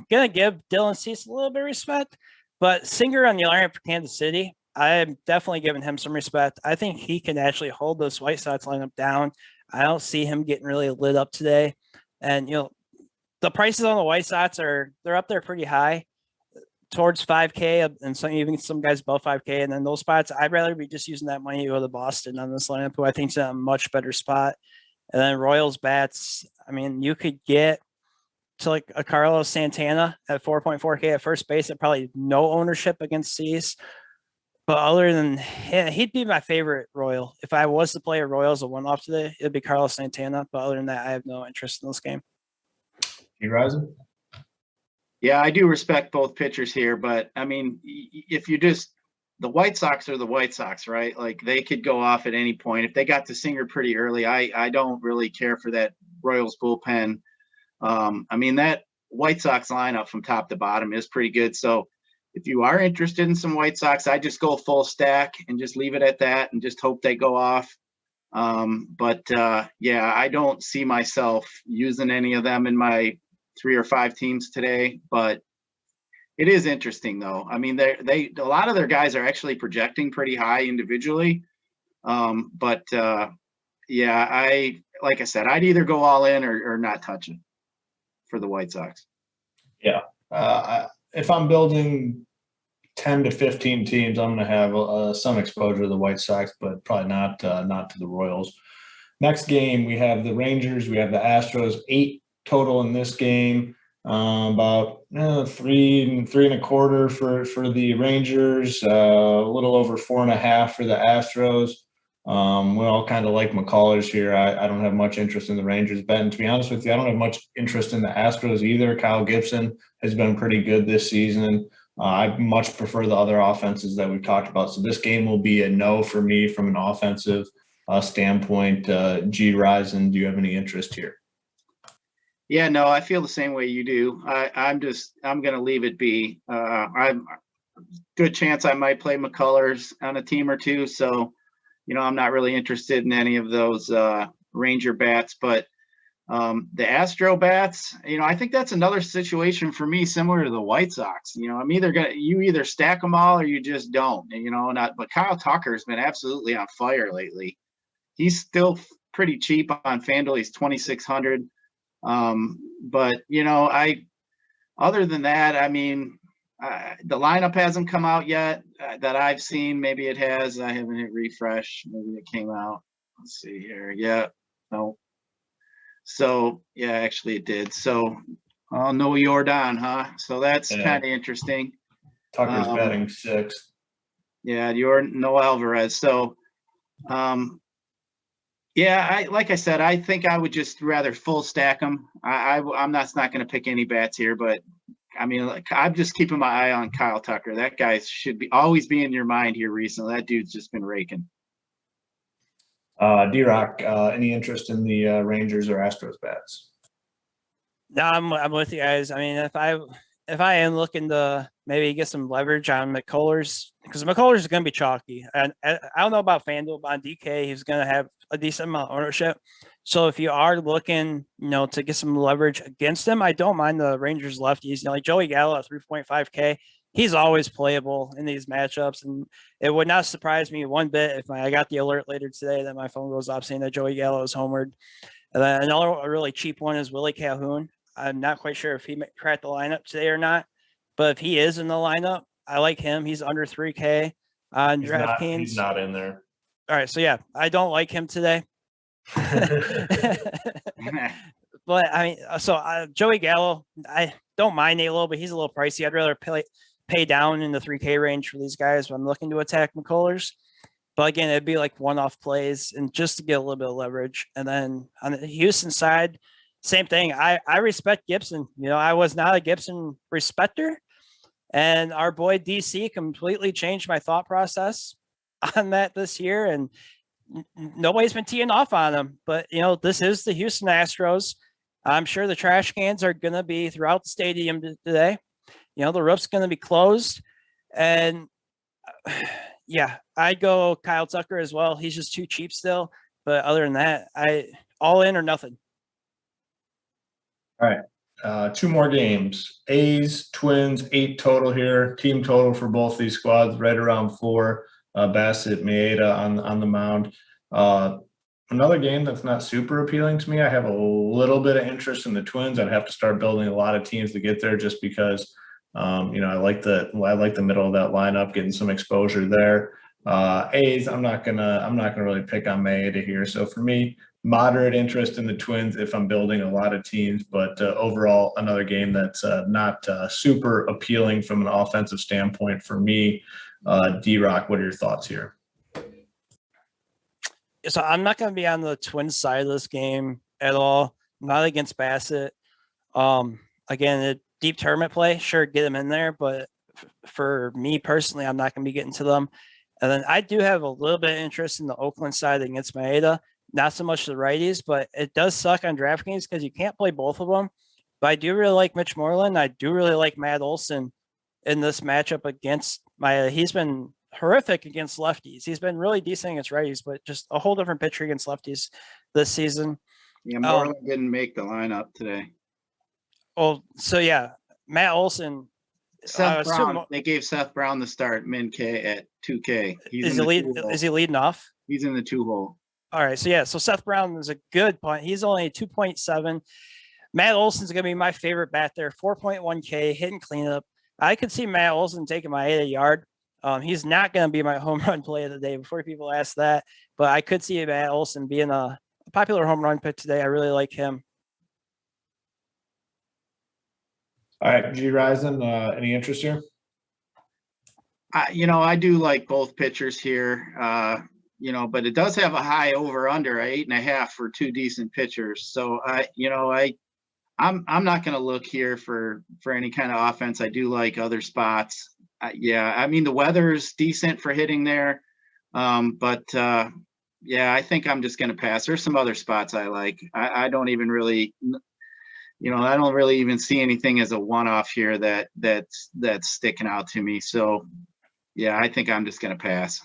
going to give Dylan Cease a little bit of respect, but Singer on the line for Kansas City, I'm definitely giving him some respect. I think he can actually hold this White Sox lineup down. I don't see him getting really lit up today. And, you know, the prices on the White Sox they're up there pretty high, towards 5K, and even some guys above 5K. And then those spots, I'd rather be just using that money to go to Boston on this lineup, who I think is in a much better spot. And then Royals bats, I mean, you could get to like a Carlos Santana at 4.4K at first base at probably no ownership against Cease. But other than he'd be my favorite Royal. If I was to play a Royals a one-off today, it'd be Carlos Santana. But other than that, I have no interest in this game. You rising? Yeah, I do respect both pitchers here, but I mean, if you just the White Sox are the White Sox, right? Like they could go off at any point. If they got to Singer pretty early, I don't really care for that Royals bullpen. I mean, that White Sox lineup from top to bottom is pretty good. So if you are interested in some White Sox, I just go full stack and just leave it at that and just hope they go off. Yeah, I don't see myself using any of them in my 3 or 5 teams today, but it is interesting though. I mean, a lot of their guys are actually projecting pretty high individually. Yeah, like I said, I'd either go all in or not touch it for the White Sox. Yeah. If I'm building 10 to 15 teams, I'm going to have some exposure to the White Sox, but probably not to the Royals. Next game, we have the Rangers. We have the Astros. 8 total in this game. About 3.25 for the Rangers. A little over 4.5 for the Astros. We all kind of like McCullers here. I don't have much interest in the Rangers bet. And to be honest with you, I don't have much interest in the Astros either. Kyle Gibson has been pretty good this season. I much prefer the other offenses that we've talked about. So this game will be a no for me from an offensive standpoint. G. Risen, do you have any interest here? Yeah, no, I feel the same way you do. I'm going to leave it be. I'm good chance I might play McCullers on a team or two. So, I'm not really interested in any of those Ranger bats, but the Astro bats, I think that's another situation for me similar to the White Sox. I'm you either stack them all or you just don't. But Kyle Tucker has been absolutely on fire lately. He's still pretty cheap on FanDuel. He's 2,600. But other than that, I mean, the lineup hasn't come out yet that I've seen. Maybe it has. I haven't hit refresh. Maybe it came out. Let's see here. Yeah. No. So, yeah, actually it did. So, no Jordan, huh? So that's kind of interesting. Tucker's batting 6th. Yeah, no Alvarez. So, yeah, like I said, I think I would just rather full stack them. I'm not going to pick any bats here, but I mean, I'm just keeping my eye on Kyle Tucker. That guy should always be in your mind here recently. That dude's just been raking. D-Rock, any interest in the Rangers or Astros bats? No, I'm with you guys. I mean, if I am looking to maybe get some leverage on McCullers, because McCullers is going to be chalky. And I don't know about FanDuel, but on DK, he's going to have a decent amount of ownership. So if you are looking, to get some leverage against him, I don't mind the Rangers lefties. Like Joey Gallo at 3.5K, he's always playable in these matchups. And it would not surprise me one bit if I got the alert later today that my phone goes off saying that Joey Gallo is homered. And then another really cheap one is Willie Calhoun. I'm not quite sure if he cracked the lineup today or not, but if he is in the lineup, I like him. He's under 3K on DraftKings. He's not in there. All right, so yeah, I don't like him today. But I mean, Joey Gallo, I don't mind a little, but he's a little pricey. I'd rather pay down in the 3K range for these guys when I'm looking to attack McCullers. But again, it'd be like one-off plays and just to get a little bit of leverage. And then on the Houston side, same thing. I respect Gibson. I was not a Gibson respecter, and our boy DC completely changed my thought process on that this year. And nobody's been teeing off on him. But this is the Houston Astros. I'm sure the trash cans are going to be throughout the stadium today. The roof's going to be closed, and yeah, I'd go Kyle Tucker as well. He's just too cheap still. But other than that, I all in or nothing. All right. 2 more games. A's, Twins, 8 total here. Team total for both these squads, right around 4. Bassett, Maeda on the mound. Another game that's not super appealing to me. I have a little bit of interest in the Twins. I'd have to start building a lot of teams to get there just because I like the middle of that lineup, getting some exposure there. A's, I'm not gonna really pick on Maeda here. So for me, moderate interest in the Twins if I'm building a lot of teams, but overall another game that's not super appealing from an offensive standpoint for me. D-Rock, what are your thoughts here? So I'm not going to be on the Twins side of this game at all. Not against Bassett. Again, a deep tournament play, sure, get them in there, but for me personally, I'm not going to be getting to them. And then I do have a little bit of interest in the Oakland side against Maeda. Not so much the righties, but it does suck on DraftKings because you can't play both of them. But I do really like Mitch Moreland. I do really like Matt Olson in this matchup against he's been horrific against lefties. He's been really decent against righties, but just a whole different pitcher against lefties this season. Yeah, Moreland didn't make the lineup today. Oh, so yeah, Matt Olson. Seth Brown. They gave Seth Brown the start, min K at 2K. Is he leading off? He's in the 2-hole. All right, so yeah, so Seth Brown is a good point. He's only 2.7. Matt Olson's gonna be my favorite bat there. 4.1K hitting cleanup. I could see Matt Olson taking my 8 yard. He's not going to be my home run play of the day before people ask that, but I could see Matt Olson being a popular home run pick today. I really like him. All right, G Risen, any interest here? I do like both pitchers here, but it does have a high over under 8.5 for 2 decent pitchers. So I'm not going to look here for any kind of offense. I do like other spots. The weather's decent for hitting there. I think I'm just going to pass. There's some other spots I like. I don't even really, I don't really even see anything as a one-off here that's sticking out to me. So, yeah, I think I'm just going to pass.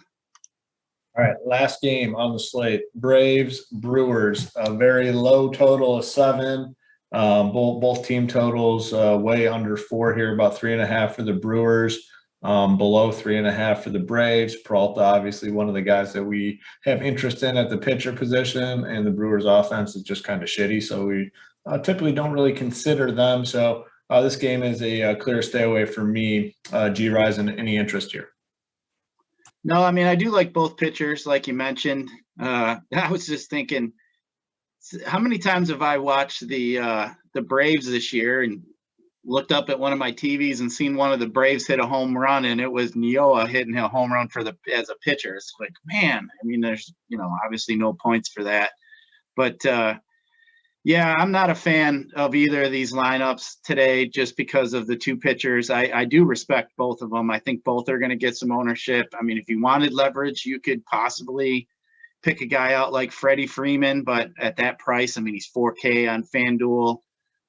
All right, last game on the slate, Braves, Brewers, a very low total of 7. Both team totals way under 4 here, about 3.5 for the Brewers, below 3.5 for the Braves. Peralta, obviously one of the guys that we have interest in at the pitcher position, and the Brewers offense is just kind of shitty, so we typically don't really consider them. So this game is a clear stay away for me. G Risen, any interest here? No, I do like both pitchers, like you mentioned. I was just thinking, how many times have I watched the Braves this year and looked up at one of my TVs and seen one of the Braves hit a home run, and it was Nioa hitting a home run as a pitcher. It's like, man, there's obviously no points for that, but I'm not a fan of either of these lineups today just because of the 2 pitchers. I do respect both of them. I think both are going to get some ownership. If you wanted leverage, you could possibly pick a guy out like Freddie Freeman, but at that price, he's 4K on FanDuel.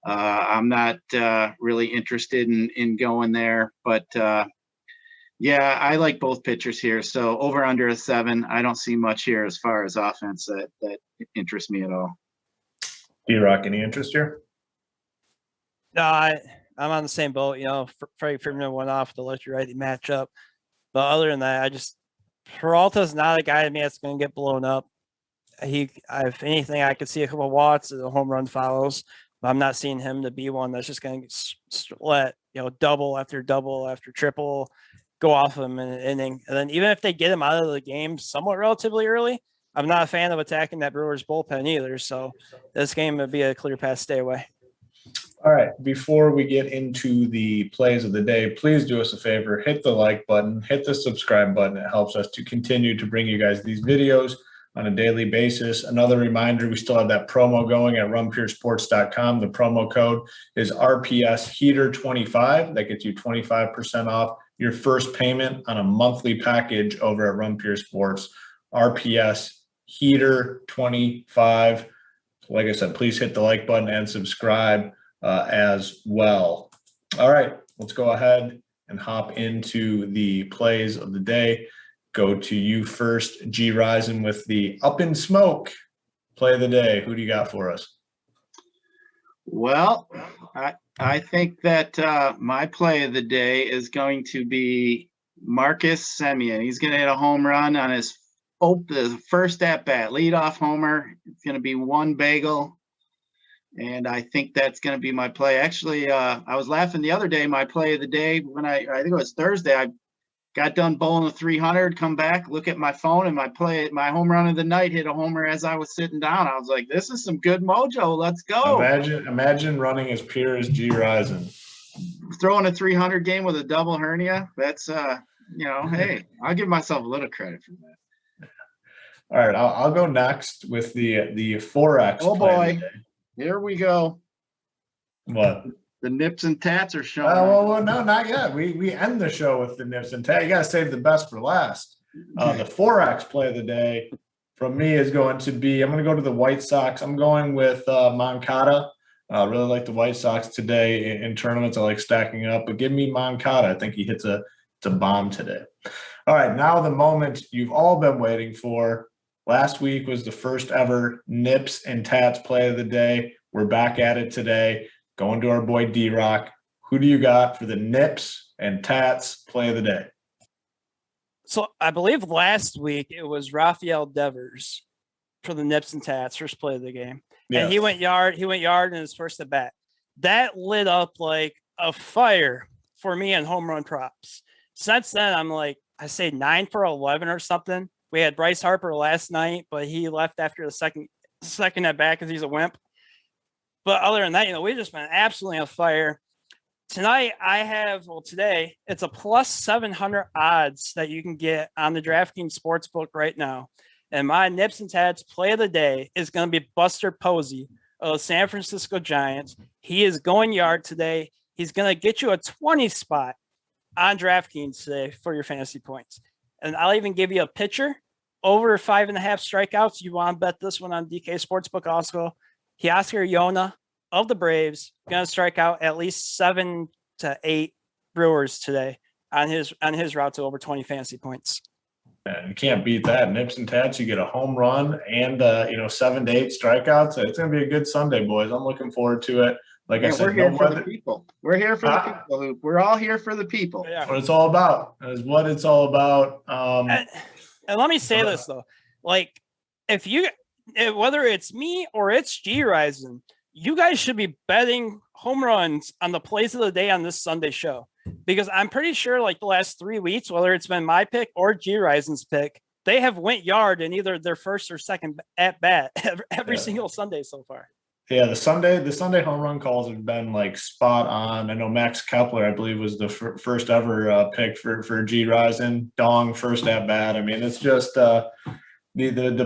I'm not really interested in going there, but I like both pitchers here. So over under a 7, I don't see much here as far as offense that interests me at all. D-Rock, any interest here? No, I'm on the same boat. Freddie Freeman went off the left righty matchup, but other than that, Peralta's not a guy to me that's going to get blown up. If anything, I could see a couple of watts as a home run follows, but I'm not seeing him to be one that's just going to let double after triple go off him in an inning. And then even if they get him out of the game somewhat relatively early, I'm not a fan of attacking that Brewers bullpen either. So this game would be a clear pass stay away. All right. Before we get into the plays of the day, please do us a favor. Hit the like button, hit the subscribe button. It helps us to continue to bring you guys these videos on a daily basis. Another reminder, we still have that promo going at runpuresports.com. The promo code is RPS Heater 25. That gets you 25% off your first payment on a monthly package over at Run Pure Sports. RPS Heater 25. Like I said, please hit the like button and subscribe as well. All right, let's go ahead and hop into the plays of the day. Go to you first, G Risen, with the Up in Smoke play of the day. Who do you got for us? Well, I think that my play of the day is going to be Marcus Semien. He's going to hit a home run on his first at bat, leadoff homer. It's going to be 1 bagel, and I think that's going to be my play. Actually, I was laughing the other day. My play of the day, when I think it was Thursday, I got done bowling a 300, come back, look at my phone, and my home run of the night hit a homer as I was sitting down. I was like, this is some good mojo. Let's go. Imagine running as pure as G Risen. Throwing a 300 game with a double hernia. That's, hey, I'll give myself a little credit for that. All right, I'll go next with the Forex. Oh boy, here we go. What? The nips and tats are showing. Oh, no, not yet. We end the show with the nips and tats. You got to save the best for last. The Forex play of the day from me is going to be, I'm going to go to the White Sox. I'm going with Moncada. Really like the White Sox today in tournaments. I like stacking up, but give me Moncada. I think he hits a bomb today. All right, now the moment you've all been waiting for. Last week was the first ever Nips and Tats play of the day. We're back at it today, going to our boy D-Rock. Who do you got for the Nips and Tats play of the day? So I believe last week it was Rafael Devers for the Nips and Tats, first play of the game. Yes. And he went yard in his first at bat. That lit up like a fire for me in home run props. Since then, I'm like, I say 9 for 11 or something. We had Bryce Harper last night, but he left after the second at bat because he's a wimp. But other than that, we've just been absolutely on fire. Tonight, today, it's a plus 700 odds that you can get on the DraftKings Sportsbook right now. And my Nips and Tats play of the day is going to be Buster Posey of the San Francisco Giants. He is going yard today. He's going to get you a 20 spot on DraftKings today for your fantasy points. And I'll even give you a pitcher over 5.5 strikeouts. You want to bet this one on DK Sportsbook also. Teoscar Yona of the Braves going to strike out at least 7 to 8 Brewers today on his route to over 20 fantasy points. And you can't beat that. Nips and Tats, you get a home run and 7 to 8 strikeouts. It's going to be a good Sunday, boys. I'm looking forward to it. Like I said, we're here for the people. We're here for the people. We're all here for the people. Yeah. That's what it's all about. That is what it's all about. And let me say this though, like whether it's me or it's G Rising, you guys should be betting home runs on the plays of the day on this Sunday show, because I'm pretty sure like the last 3 weeks, whether it's been my pick or G Rising's pick, they have went yard in either their first or second at bat every single Sunday so far. Yeah, the Sunday home run calls have been like spot on. I know Max Kepler, I believe, was the first ever pick for G Rising. Dong first at bat. I mean, it's just the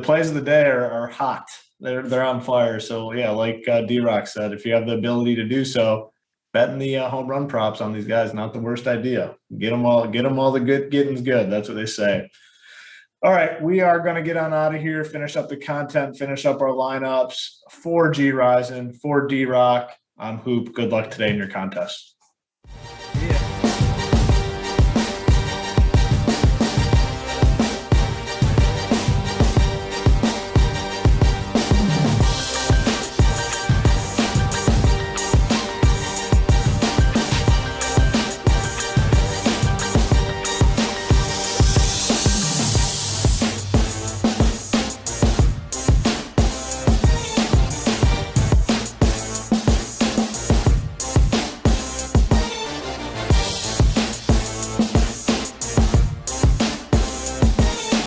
plays of the day are hot. They're on fire. So yeah, like D-Rock said, if you have the ability to do so, betting the home run props on these guys, not the worst idea. Get them all the good getting's good. That's what they say. All right, we are going to get on out of here, finish up the content, finish up our lineups for G Rising, for D-Rock. I'm Hoop. Good luck today in your contest.